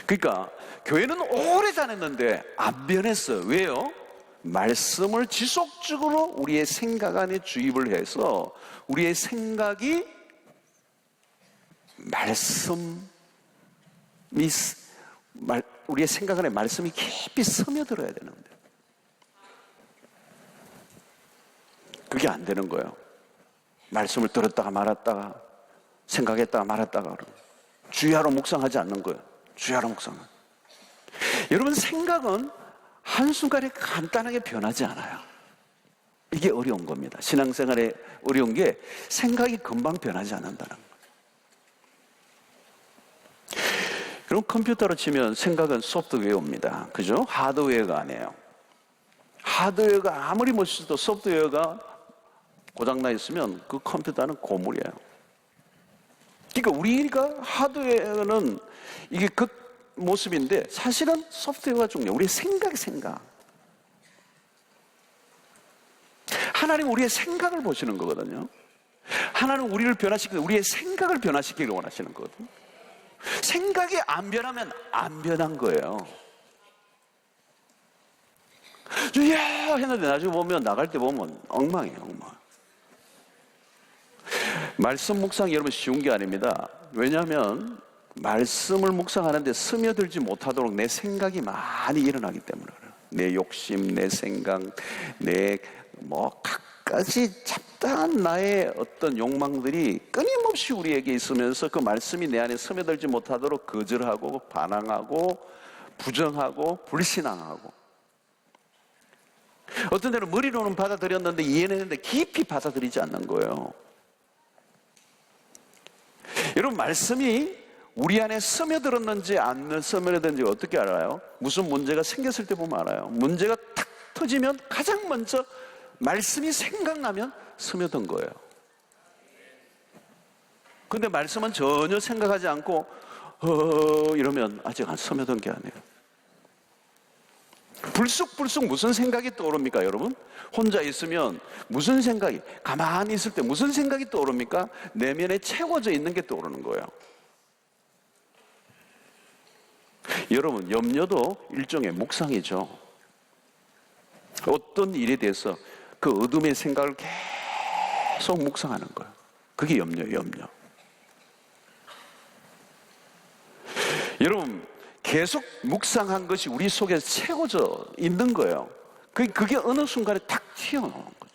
그러니까 교회는 오래 다녔는데 안 변했어요. 왜요? 말씀을 지속적으로 우리의 생각 안에 주입을 해서 우리의 생각이 우리의 생각 안에 말씀이 깊이 스며들어야 되는데 그게 안 되는 거예요. 말씀을 들었다가 말았다가 생각했다가 말았다가 주야로 묵상하지 않는 거예요. 주야로 묵상. 여러분, 생각은 한순간에 간단하게 변하지 않아요. 이게 어려운 겁니다. 신앙생활에 어려운 게 생각이 금방 변하지 않는다는 거예요. 그럼 컴퓨터로 치면 생각은 소프트웨어입니다. 그죠? 하드웨어가 아니에요. 하드웨어가 아무리 멋있어도 소프트웨어가 고장나 있으면 그 컴퓨터는 고물이에요. 그러니까 우리가 하드웨어는 이게 그 모습인데 사실은 소프트웨어가 중요해요. 우리의 생각. 하나님 우리의 생각을 보시는 거거든요. 하나님 우리를 변화시키고 우리의 생각을 변화시키기를 원하시는 거거든요. 생각이 안 변하면 안 변한 거예요. 주야 했는데 나중에 보면 나갈 때 보면 엉망이에요. 엉망. 말씀 묵상 여러분 쉬운 게 아닙니다. 왜냐하면 말씀을 묵상하는데 스며들지 못하도록 내 생각이 많이 일어나기 때문에 그래요. 내 욕심, 내 생각, 내 갖가지 잡다한 나의 어떤 욕망들이 끊임없이 우리에게 있으면서 그 말씀이 내 안에 스며들지 못하도록 거절하고 반항하고 부정하고 불신앙하고 어떤 때는 머리로는 받아들였는데 이해는 했는데 깊이 받아들이지 않는 거예요. 여러분, 말씀이 우리 안에 스며들었는지 안 스며들었는지 어떻게 알아요? 무슨 문제가 생겼을 때 보면 알아요. 문제가 탁 터지면 가장 먼저 말씀이 생각나면 스며든 거예요. 근데 말씀은 전혀 생각하지 않고 이러면 아직 안 스며든 게 아니에요. 불쑥불쑥 무슨 생각이 떠오릅니까, 여러분? 혼자 있으면 무슨 생각이, 가만히 있을 때 무슨 생각이 떠오릅니까? 내면에 채워져 있는 게 떠오르는 거예요. 여러분, 염려도 일종의 묵상이죠. 어떤 일에 대해서 그 어둠의 생각을 계속 묵상하는 거예요. 그게 염려예요, 염려. 여러분, 계속 묵상한 것이 우리 속에 채워져 있는 거예요. 그게 어느 순간에 탁 튀어나오는 거죠.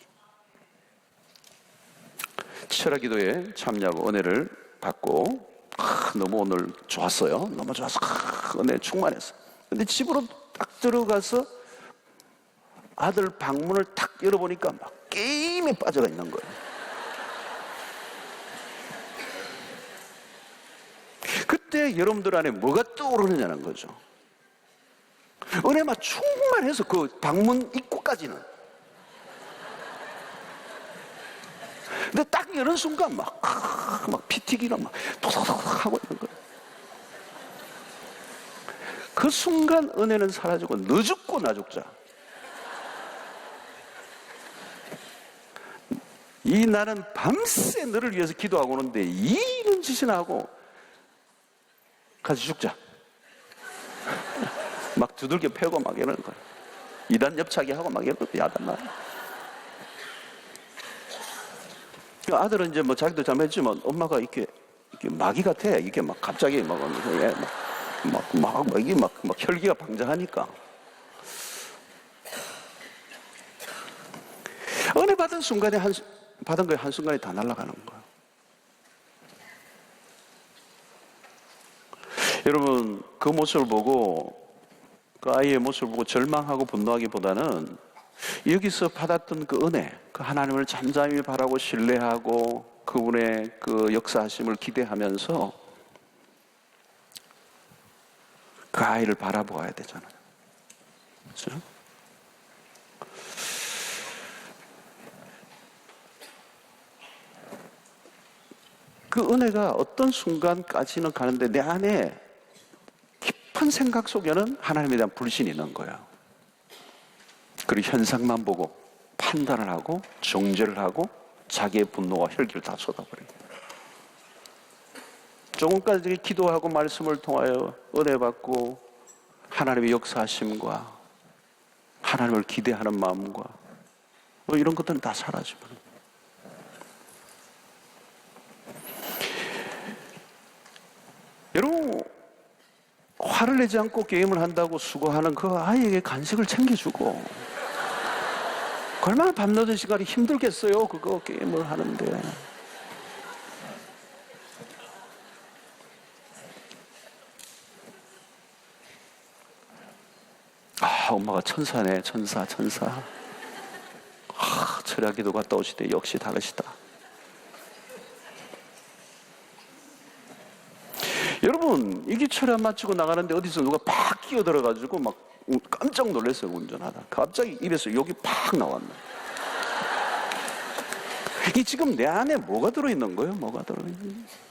철학기도에 참여하고 은혜를 받고 너무 오늘 좋았어요. 너무 좋아서 은혜 충만했어요. 근데 집으로 딱 들어가서 아들 방문을 탁 열어보니까 막 게임에 빠져가 있는 거예요. 그때 여러분들 안에 뭐가 떠오르느냐는 거죠. 은혜만 충만해서 그 방문 입구까지는. 근데 딱 여는 순간 막 피튀기가 막 도도도도 하고 있는 거예요. 그 순간 은혜는 사라지고 너 죽고 나 죽자. 이 나는 밤새 너를 위해서 기도하고 오는데 이런 짓이나 하고 같이 죽자. 막 두들겨 패고 막 이러는 거야. 이단 옆차기 하고 막 이러는 거야. 야단 말이야. 아들은 이제 뭐 자기도 잘못했지만 엄마가 이렇게 마귀 같아. 이게 막 갑자기 막 이게 막 혈기가 방장하니까. 은혜 받은 순간에 받은 거에 한순간에 다 날아가는 거예요. 여러분, 그 모습을 보고, 그 아이의 모습을 보고 절망하고 분노하기보다는 여기서 받았던 그 은혜, 그 하나님을 잠잠히 바라고 신뢰하고 그분의 그 역사하심을 기대하면서 그 아이를 바라보아야 되잖아요. 그렇죠? 그 은혜가 어떤 순간까지는 가는데 내 안에 깊은 생각 속에는 하나님에 대한 불신이 있는 거예요. 그리고 현상만 보고 판단을 하고 정죄를 하고 자기의 분노와 혈기를 다 쏟아버려요. 조금까지 기도하고 말씀을 통하여 은혜 받고 하나님의 역사하심과 하나님을 기대하는 마음과 뭐 이런 것들은 다 사라지면, 여러분 화를 내지 않고 게임을 한다고 수고하는 그 아이에게 간식을 챙겨주고, 얼마나 밤늦은 시간이 힘들겠어요 그거 게임을 하는데. 엄마가 천사네, 천사. 철야 기도가 떠오시되 역시 다르시다. 여러분, 이게 철야 마치고 나가는데 어디서 누가 팍 끼어들어가지고 막 깜짝 놀랐어요. 운전하다 갑자기 입에서 욕이 팍 나왔네. 이게 지금 내 안에 뭐가 들어있는 거예요? 뭐가 들어있는 거예요?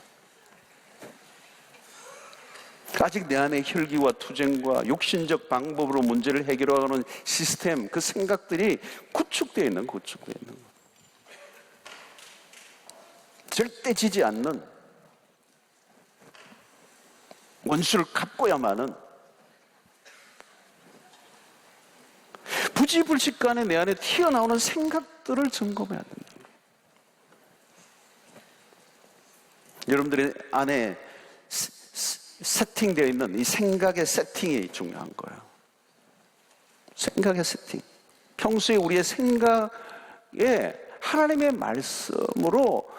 아직 내 안에 혈기와 투쟁과 욕심적 방법으로 문제를 해결하는 시스템, 그 생각들이 구축되어 있는 거예요. 절대 지지 않는, 원수를 갚고야만은, 부지불식간에 내 안에 튀어나오는 생각들을 점검해야 됩니다. 여러분들의 안에 세팅되어 있는 이 생각의 세팅이 중요한 거예요. 생각의 세팅. 평소에 우리의 생각에 하나님의 말씀으로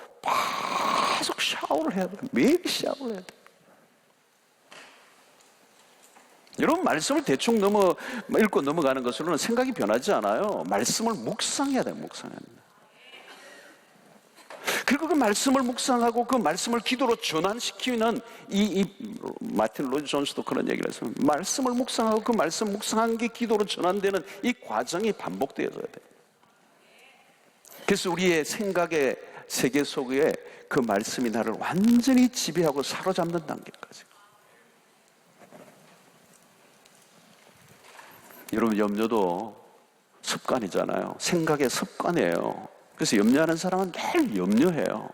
계속 샤워를 해야 돼요. 매일 샤워를 해야 돼요. 여러분, 말씀을 대충 읽고 넘어가는 것으로는 생각이 변하지 않아요. 말씀을 묵상해야 돼요. 묵상해야 돼요. 그리고 그 말씀을 묵상하고 그 말씀을 기도로 전환시키는 이 마틴 로이드 존스도 그런 얘기를 했어요. 말씀을 묵상하고 그 말씀 묵상한 게 기도로 전환되는 이 과정이 반복되어져야 돼요. 그래서 우리의 생각의 세계 속에 그 말씀이 나를 완전히 지배하고 사로잡는 단계까지. 여러분, 염려도 습관이잖아요. 생각의 습관이에요. 그래서 염려하는 사람은 매일 염려해요.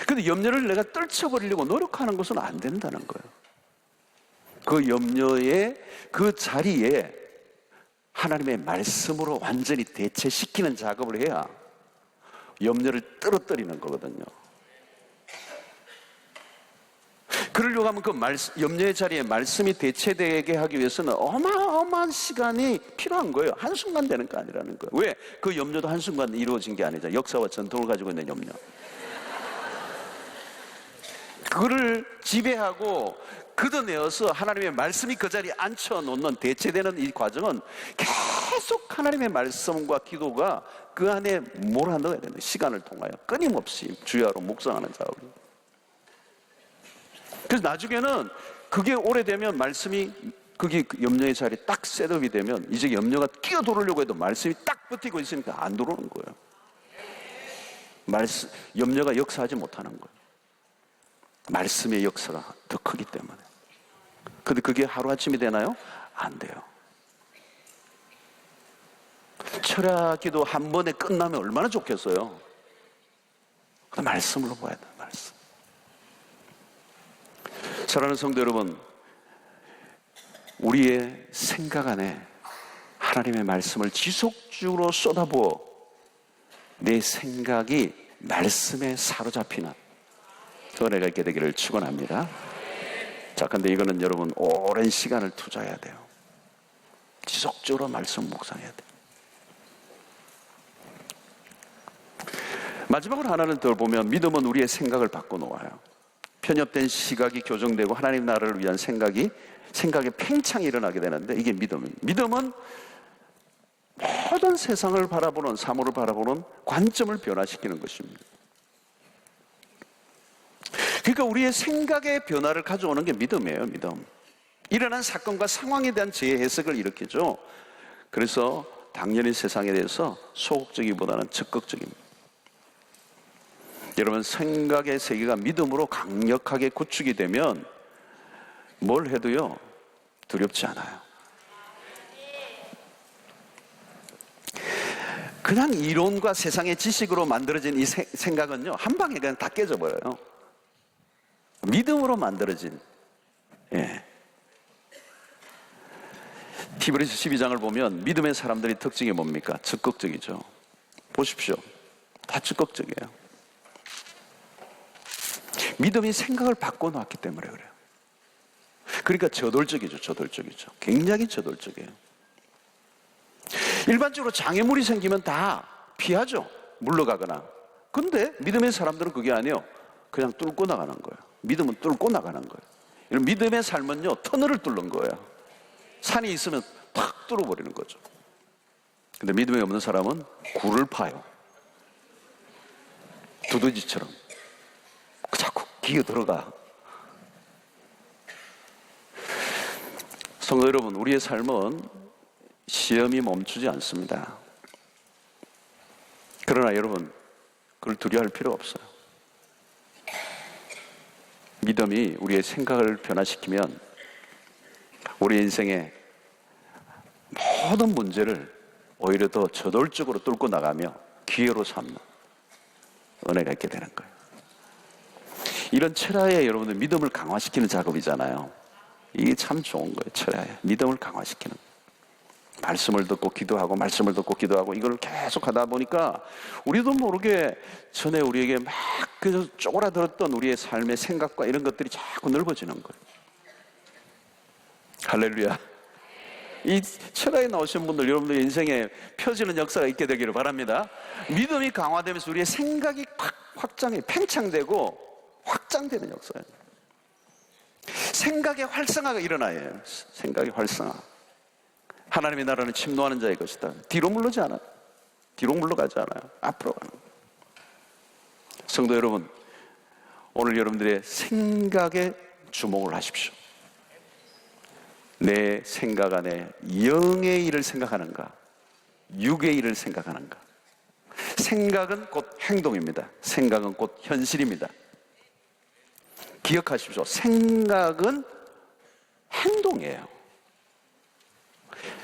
그런데 염려를 내가 떨쳐버리려고 노력하는 것은 안 된다는 거예요. 그 염려의 그 자리에 하나님의 말씀으로 완전히 대체시키는 작업을 해야 염려를 떨어뜨리는 거거든요. 그러려고 하면 그 염려의 자리에 말씀이 대체되게 하기 위해서는 어마어마한 시간이 필요한 거예요. 한순간 되는 거 아니라는 거예요. 왜? 그 염려도 한순간 이루어진 게 아니죠. 역사와 전통을 가지고 있는 염려. 그를 지배하고 걷어내어서 하나님의 말씀이 그 자리에 앉혀놓는, 대체되는 이 과정은 계속 하나님의 말씀과 기도가 그 안에 몰아넣어야 되는, 시간을 통하여 끊임없이 주야로 묵상하는 작업입니다. 그래서 나중에는 그게 오래되면 말씀이, 그게 염려의 자리에 딱 셋업이 되면 이제 염려가 끼어들어오려고 해도 말씀이 딱 버티고 있으니까 안 들어오는 거예요. 염려가 역사하지 못하는 거예요. 말씀의 역사가 더 크기 때문에. 근데 그게 하루아침이 되나요? 안 돼요. 철야기도 한 번에 끝나면 얼마나 좋겠어요. 그 말씀으로 봐야 돼요. 말씀. 사랑하는 성도 여러분, 우리의 생각 안에 하나님의 말씀을 지속적으로 쏟아부어 내 생각이 말씀에 사로잡히는 은혜가 있게 되기를 축원합니다. 자, 근데 이거는 여러분 오랜 시간을 투자해야 돼요. 지속적으로 말씀 묵상해야 돼요. 마지막으로 하나는 더 보면, 믿음은 우리의 생각을 바꿔놓아요. 편협된 시각이 교정되고 하나님 나라를 위한 생각에 팽창이 일어나게 되는데, 이게 믿음입니다. 믿음은 모든 세상을 바라보는, 사물을 바라보는 관점을 변화시키는 것입니다. 그러니까 우리의 생각의 변화를 가져오는 게 믿음이에요. 믿음. 일어난 사건과 상황에 대한 재해석을 일으키죠. 그래서 당연히 세상에 대해서 소극적이보다는 적극적입니다. 여러분, 생각의 세계가 믿음으로 강력하게 구축이 되면 뭘 해도요 두렵지 않아요. 그냥 이론과 세상의 지식으로 만들어진 이 생각은요 한 방에 그냥 다 깨져버려요. 믿음으로 만들어진, 예. 히브리서 12장을 보면 믿음의 사람들의 특징이 뭡니까? 적극적이죠. 보십시오. 다 적극적이에요. 믿음이 생각을 바꿔놨기 때문에 그래요. 그러니까 저돌적이죠. 저돌적이죠. 굉장히 저돌적이에요. 일반적으로 장애물이 생기면 다 피하죠. 물러가거나. 근데 믿음의 사람들은 그게 아니에요. 그냥 뚫고 나가는 거예요. 믿음은 뚫고 나가는 거예요. 이런 믿음의 삶은요, 터널을 뚫는 거예요. 산이 있으면 탁 뚫어버리는 거죠. 근데 믿음이 없는 사람은 굴을 파요. 두더지처럼. 자꾸 기어 들어가. 성도 여러분, 우리의 삶은 시험이 멈추지 않습니다. 그러나 여러분, 그걸 두려워할 필요 없어요. 믿음이 우리의 생각을 변화시키면 우리 인생의 모든 문제를 오히려 더 저돌적으로 뚫고 나가며 기회로 삼는 은혜가 있게 되는 거예요. 이런 철야에 여러분들 믿음을 강화시키는 작업이잖아요. 이게 참 좋은 거예요. 철야에 믿음을 강화시키는. 말씀을 듣고 기도하고 말씀을 듣고 기도하고 이걸 계속 하다 보니까 우리도 모르게 전에 우리에게 막 쪼그라들었던 우리의 삶의 생각과 이런 것들이 자꾸 넓어지는 거예요. 할렐루야. 이 철야에 나오신 분들, 여러분들 인생에 펴지는 역사가 있게 되기를 바랍니다. 믿음이 강화되면서 우리의 생각이 확장이 팽창되고 확장되는 역사예요. 생각의 활성화가 일어나요. 생각의 활성화. 하나님의 나라는 침노하는 자의 것이다. 뒤로 물러지 않아요. 뒤로 물러가지 않아요. 앞으로 가는 거예요. 성도 여러분, 오늘 여러분들의 생각에 주목을 하십시오. 내 생각 안에 영의 일을 생각하는가, 육의 일을 생각하는가. 생각은 곧 행동입니다. 생각은 곧 현실입니다. 기억하십시오. 생각은 행동이에요.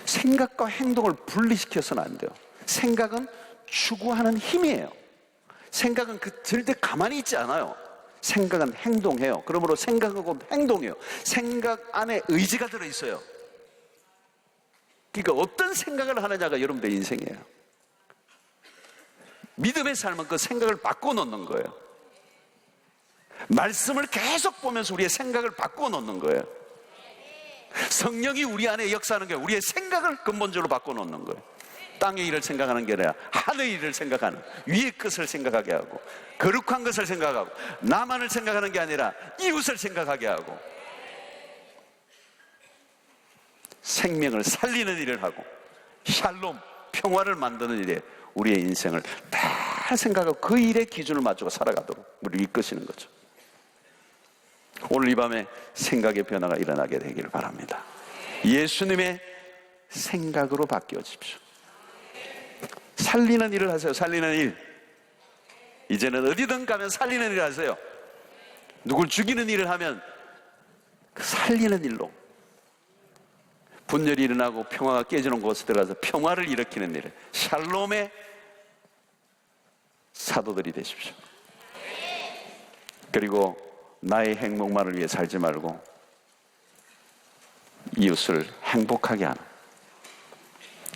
생각과 행동을 분리시켜서는 안 돼요. 생각은 추구하는 힘이에요. 생각은 절대 가만히 있지 않아요. 생각은 행동해요. 그러므로 생각은 곧 행동이에요. 생각 안에 의지가 들어있어요. 그러니까 어떤 생각을 하느냐가 여러분들의 인생이에요. 믿음의 삶은 그 생각을 바꿔놓는 거예요. 말씀을 계속 보면서 우리의 생각을 바꿔놓는 거예요. 성령이 우리 안에 역사하는 게 우리의 생각을 근본적으로 바꿔놓는 거예요. 땅의 일을 생각하는 게 아니라 하늘의 일을 생각하는, 위의 것을 생각하게 하고, 거룩한 것을 생각하고, 나만을 생각하는 게 아니라 이웃을 생각하게 하고, 생명을 살리는 일을 하고 샬롬, 평화를 만드는 일에 우리의 인생을 다 생각하고 그 일의 기준을 맞추고 살아가도록 우리를 이끄시는 거죠. 오늘 이 밤에 생각의 변화가 일어나게 되기를 바랍니다. 예수님의 생각으로 바뀌어집시오. 살리는 일을 하세요. 살리는 일. 이제는 어디든 가면 살리는 일을 하세요. 누굴 죽이는 일을 하면 그 살리는 일로, 분열이 일어나고 평화가 깨지는 곳에 들어가서 평화를 일으키는 일을, 샬롬의 사도들이 되십시오. 그리고 나의 행복만을 위해 살지 말고 이웃을 행복하게 하는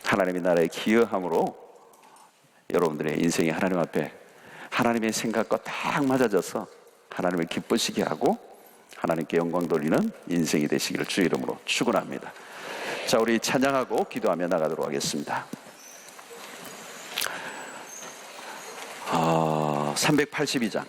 하나님의 나라에 기여함으로 여러분들의 인생이 하나님 앞에 하나님의 생각과 딱 맞아져서 하나님을 기쁘시게 하고 하나님께 영광 돌리는 인생이 되시기를 주의 이름으로 축원합니다. 자, 우리 찬양하고 기도하며 나가도록 하겠습니다. 382장.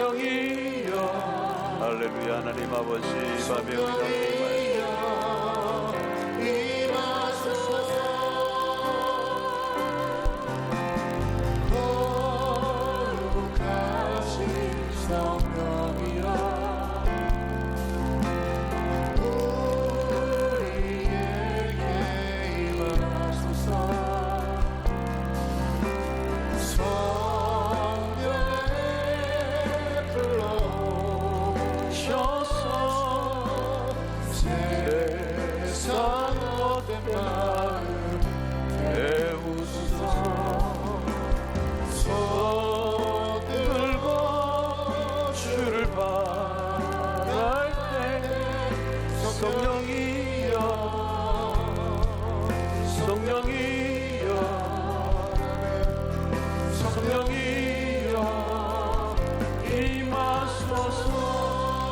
성령이여. 할렐루야. 하나님 아버지, 밤에 우리 가운데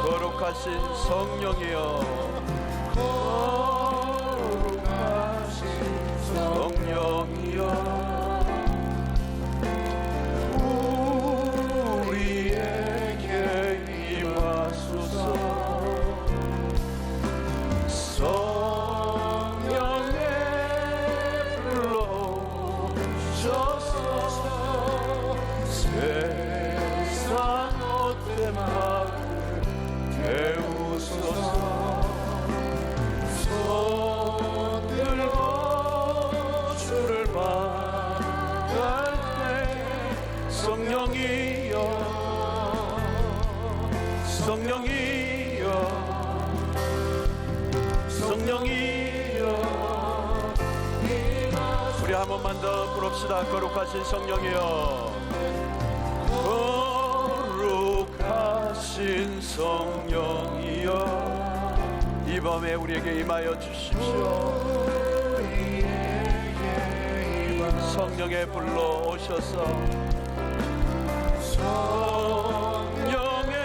거룩하신 성령이여, 거룩하신 성령이여, 우리에게 임하소서. 성령의 불로 주셔서 세상 못된 마음 배우소서. 손 들고 주를 바랄 때 성령이여, 성령이여, 성령이여. 우리 한 번만 더 부릅시다. 거룩하신 성령이여, 거룩하신 성령이여, 이 밤에 우리에게 임하여 주십시오. 성령의 불로 오셔서 성령의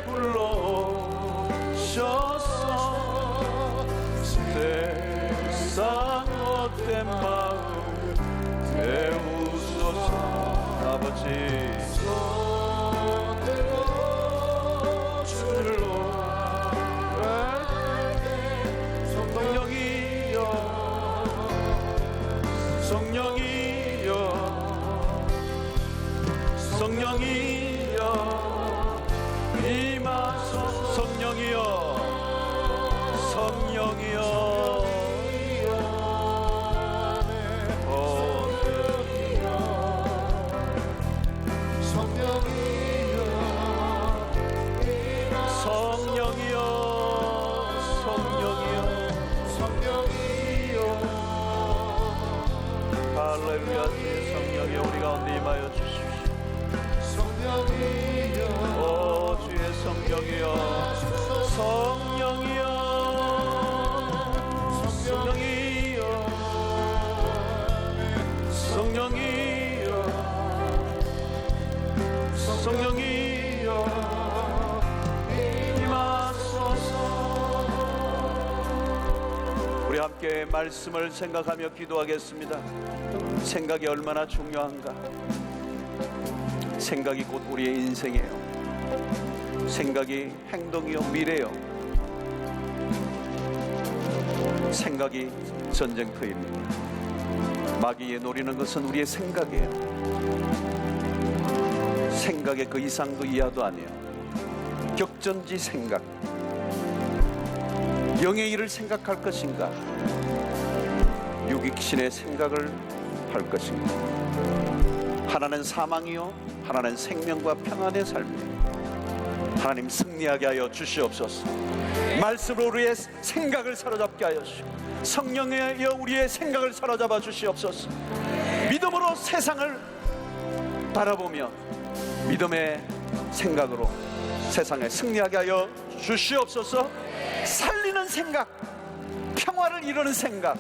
불로 오셔서 세상 못된 마음 배우소서. 아버지, 성령이여, 성령이여, 임하소서. 성령이여, 성령이여, 성령이여, 성령이여, 성령이여. 할렐루야. 주의 성령이 우리 가운데 임하여 주십시오. 성령이여, 오 주의 성령이여, 성령이여, 성령이여, 성령이여, 성령이여, 임하소서. 우리 함께 말씀을 생각하며 기도하겠습니다. 생각이 얼마나 중요한가. 생각이 곧 우리의 인생이에요. 생각이 행동이요, 미래요. 생각이 전쟁터입니다. 마귀에 노리는 것은 우리의 생각이에요. 생각의 그 이상도 이하도 아니에요. 격전지 생각. 영의 일을 생각할 것인가, 육익신의 생각을 할 것인가. 하나는 사망이요, 하나는 생명과 평안의 삶이에요. 하나님 승리하게 하여 주시옵소서. 말씀으로 우리의 생각을 사로잡게 하여 주시고, 성령이여 우리의 생각을 사로잡아 주시옵소서. 믿음으로 세상을 바라보며 믿음의 생각으로 세상에 승리하게 하여 주시옵소서. 살리는 생각, 평화를 이루는 생각,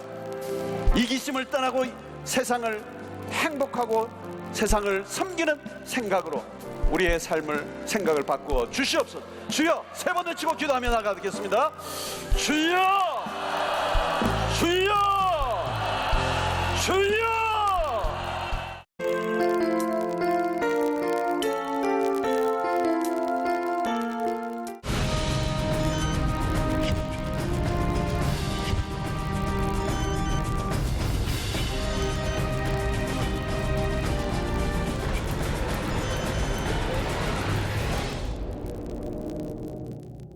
이기심을 떠나고 세상을 행복하고 세상을 섬기는 생각으로 우리의 삶을, 생각을 바꾸어 주시옵소서. 주여, 세 번 외치고 기도하며 나가겠습니다. 주여, 주여.